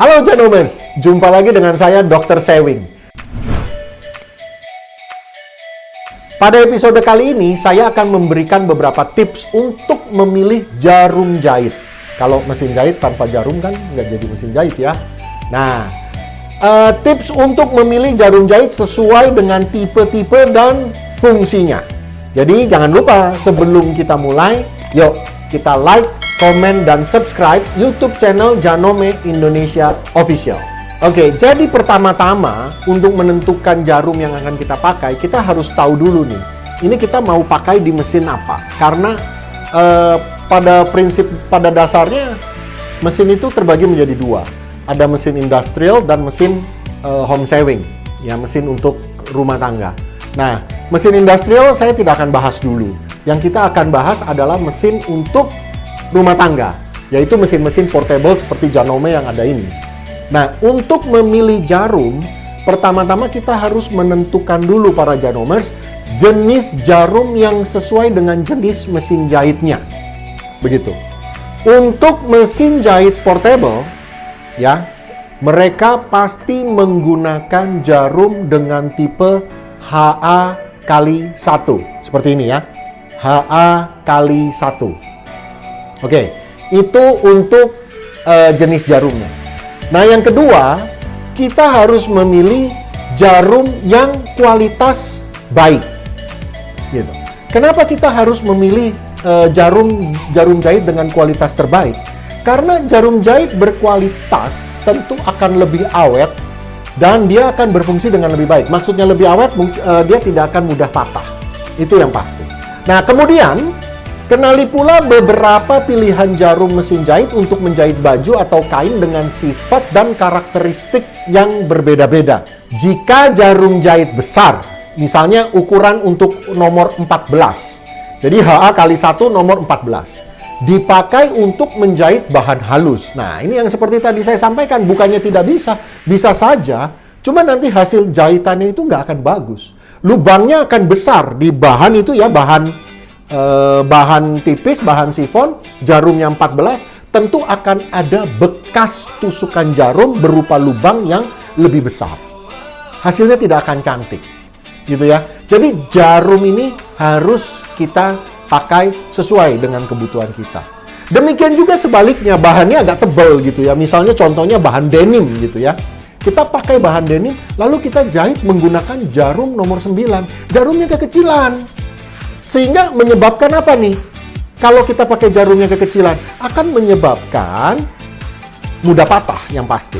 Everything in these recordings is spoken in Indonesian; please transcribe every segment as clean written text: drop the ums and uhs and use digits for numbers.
Halo Janomers, jumpa lagi dengan saya Dr. Sewing. Pada episode kali ini, saya akan memberikan beberapa tips untuk memilih jarum jahit. Kalau mesin jahit tanpa jarum kan nggak jadi mesin jahit ya. Nah, tips untuk memilih jarum jahit sesuai dengan tipe-tipe dan fungsinya. Jadi jangan lupa sebelum kita mulai, yuk kita like, komen, dan subscribe YouTube channel Janome Indonesia Official. Oke, jadi pertama-tama untuk menentukan jarum yang akan kita pakai, kita harus tahu dulu nih, ini kita mau pakai di mesin apa. Karena pada dasarnya mesin itu terbagi menjadi dua. Ada mesin industrial dan mesin home sewing, ya mesin untuk rumah tangga. Nah, mesin industrial saya tidak akan bahas dulu. Yang kita akan bahas adalah mesin untuk rumah tangga, yaitu mesin-mesin portable seperti Janome yang ada ini. Nah, untuk memilih jarum, pertama-tama kita harus menentukan dulu para Janomers, jenis jarum yang sesuai dengan jenis mesin jahitnya. Begitu. Untuk mesin jahit portable, ya, mereka pasti menggunakan jarum dengan tipe HA×1. Seperti ini ya. HA×1. Oke, itu untuk jenis jarumnya. Nah, yang kedua, kita harus memilih jarum yang kualitas baik. Gitu. Kenapa kita harus memilih jarum jahit dengan kualitas terbaik? Karena jarum jahit berkualitas tentu akan lebih awet dan dia akan berfungsi dengan lebih baik. Maksudnya lebih awet, dia tidak akan mudah patah. Itu yang pasti. Nah, kemudian kenali pula beberapa pilihan jarum mesin jahit untuk menjahit baju atau kain dengan sifat dan karakteristik yang berbeda-beda. Jika jarum jahit besar, misalnya ukuran untuk nomor 14, jadi HA×1 nomor 14, dipakai untuk menjahit bahan halus. Nah, ini yang seperti tadi saya sampaikan, bukannya tidak bisa, bisa saja, cuma nanti hasil jahitannya itu nggak akan bagus. Lubangnya akan besar di bahan itu ya, bahan tipis, bahan sifon, jarumnya 14, tentu akan ada bekas tusukan jarum berupa lubang yang lebih besar. Hasilnya tidak akan cantik, gitu ya. Jadi jarum ini harus kita pakai sesuai dengan kebutuhan kita. Demikian juga sebaliknya, bahannya agak tebal gitu ya. Misalnya contohnya bahan denim gitu ya. Kita pakai bahan denim, lalu kita jahit menggunakan jarum nomor 9. Jarumnya kekecilan. Sehingga menyebabkan apa nih? Kalau kita pakai jarumnya kekecilan, akan menyebabkan mudah patah yang pasti.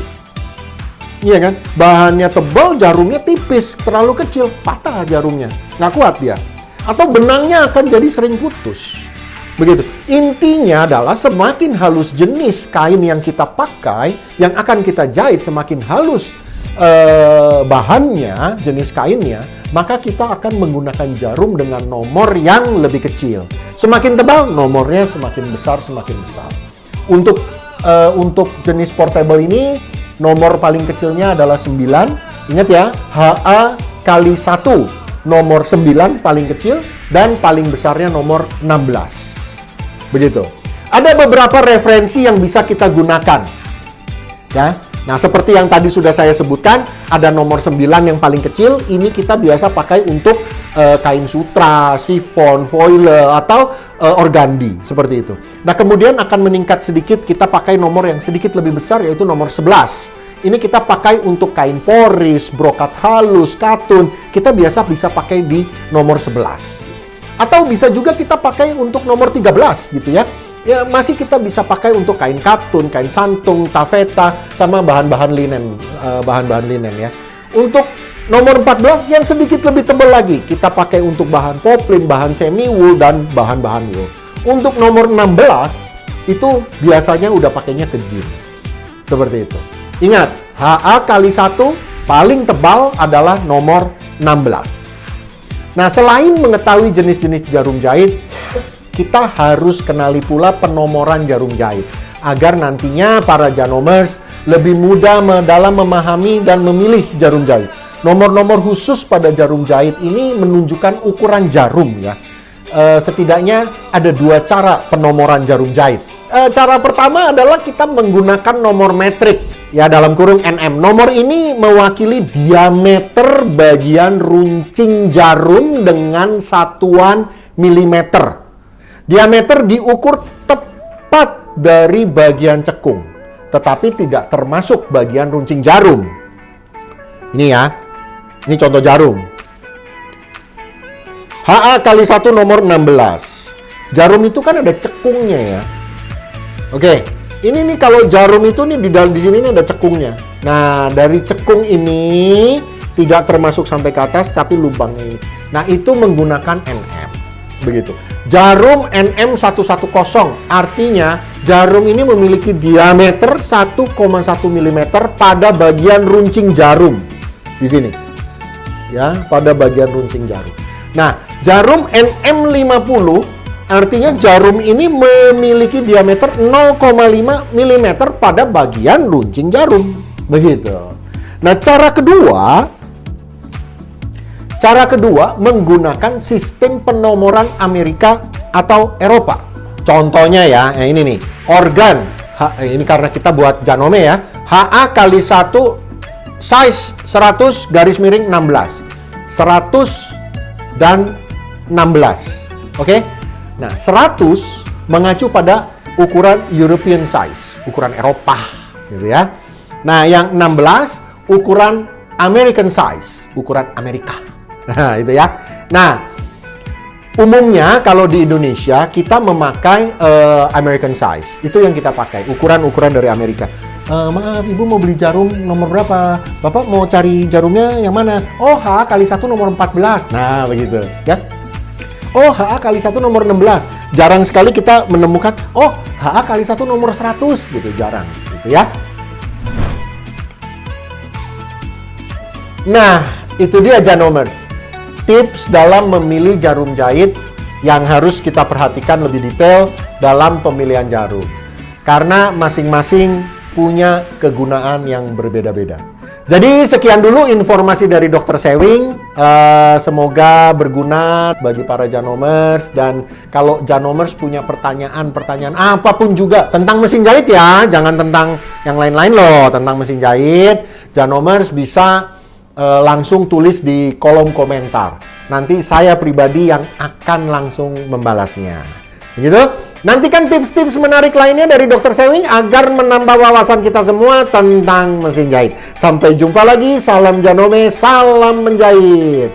Iya kan? Bahannya tebal, jarumnya tipis, terlalu kecil, patah jarumnya. Nggak kuat dia. Atau benangnya akan jadi sering putus. Begitu. Intinya adalah semakin halus jenis kain yang kita pakai, yang akan kita jahit, semakin halus bahannya, jenis kainnya, maka kita akan menggunakan jarum dengan nomor yang lebih kecil. Semakin tebal, nomornya semakin besar, semakin besar. Untuk jenis portable ini, nomor paling kecilnya adalah 9. Ingat ya, HA×1, nomor 9 paling kecil, dan paling besarnya nomor 16. Begitu. Ada beberapa referensi yang bisa kita gunakan. Ya. Nah, seperti yang tadi sudah saya sebutkan, ada nomor 9 yang paling kecil, ini kita biasa pakai untuk kain sutra, sifon, foile, atau organdi, seperti itu. Nah, kemudian akan meningkat sedikit, kita pakai nomor yang sedikit lebih besar, yaitu nomor 11. Ini kita pakai untuk kain poris, brokat halus, katun, kita biasa bisa pakai di nomor 11. Atau bisa juga kita pakai untuk nomor 13, gitu ya. Ya, masih kita bisa pakai untuk kain katun, kain santung, tafeta, sama bahan-bahan linen, ya. Untuk nomor 14 yang sedikit lebih tebal lagi, kita pakai untuk bahan poplin, bahan semi wool, dan bahan-bahan wool. Untuk nomor 16, itu biasanya udah pakainya ke jeans. Seperti itu. Ingat, HA×1 paling tebal adalah nomor 16. Nah, selain mengetahui jenis-jenis jarum jahit, kita harus kenali pula penomoran jarum jahit agar nantinya para Janomers lebih mudah dalam memahami dan memilih jarum jahit. Nomor-nomor khusus pada jarum jahit ini menunjukkan ukuran jarum ya. Setidaknya ada dua cara penomoran jarum jahit. Cara pertama adalah kita menggunakan nomor metrik. ya dalam kurung nm. Nomor ini mewakili diameter bagian runcing jarum dengan satuan milimeter. Diameter diukur tepat dari bagian cekung, tetapi tidak termasuk bagian runcing jarum. Ini ya, ini contoh jarum. HA kali 1 nomor 16. Jarum itu kan ada cekungnya ya. Oke, ini nih kalau jarum itu nih di sini nih ada cekungnya. Nah, dari cekung ini tidak termasuk sampai ke atas, tapi lubangnya ini. Nah, itu menggunakan nm. Begitu. Jarum NM110, artinya jarum ini memiliki diameter 1,1 mm pada bagian runcing jarum. Di sini. Ya, pada bagian runcing jarum. Nah, jarum NM50 artinya jarum ini memiliki diameter 0,5 mm pada bagian runcing jarum. Begitu. Nah, cara kedua menggunakan sistem penomoran Amerika atau Eropa. Contohnya ya, ini nih, organ. Ini karena kita buat Janome ya. HA kali 1 size 100 garis miring 16. 100 dan 16. Oke? Nah, 100 mengacu pada ukuran European size, ukuran Eropa, gitu ya. Nah, yang 16 ukuran American size, ukuran Amerika. Nah, itu ya. Nah, umumnya kalau di Indonesia kita memakai American size. Itu yang kita pakai, ukuran-ukuran dari Amerika. Maaf, Ibu mau beli jarum nomor berapa? Bapak mau cari jarumnya yang mana? Oh, HA kali 1 nomor 14. Nah, begitu ya. Oh, HA kali 1 nomor 16. Jarang sekali kita menemukan, oh, HA kali 1 nomor 100 gitu, jarang gitu ya. Nah, itu dia Janomers. Tips dalam memilih jarum jahit yang harus kita perhatikan lebih detail dalam pemilihan jarum. Karena masing-masing punya kegunaan yang berbeda-beda. Jadi sekian dulu informasi dari Dr. Sewing. Semoga berguna bagi para Janomers. Dan kalau Janomers punya pertanyaan apapun juga tentang mesin jahit ya, jangan tentang yang lain-lain loh, tentang mesin jahit, Janomers bisa langsung tulis di kolom komentar. Nanti saya pribadi yang akan langsung membalasnya. Begitu? Nantikan tips-tips menarik lainnya dari Dr. Sewing agar menambah wawasan kita semua tentang mesin jahit. Sampai jumpa lagi, salam Janome, salam menjahit.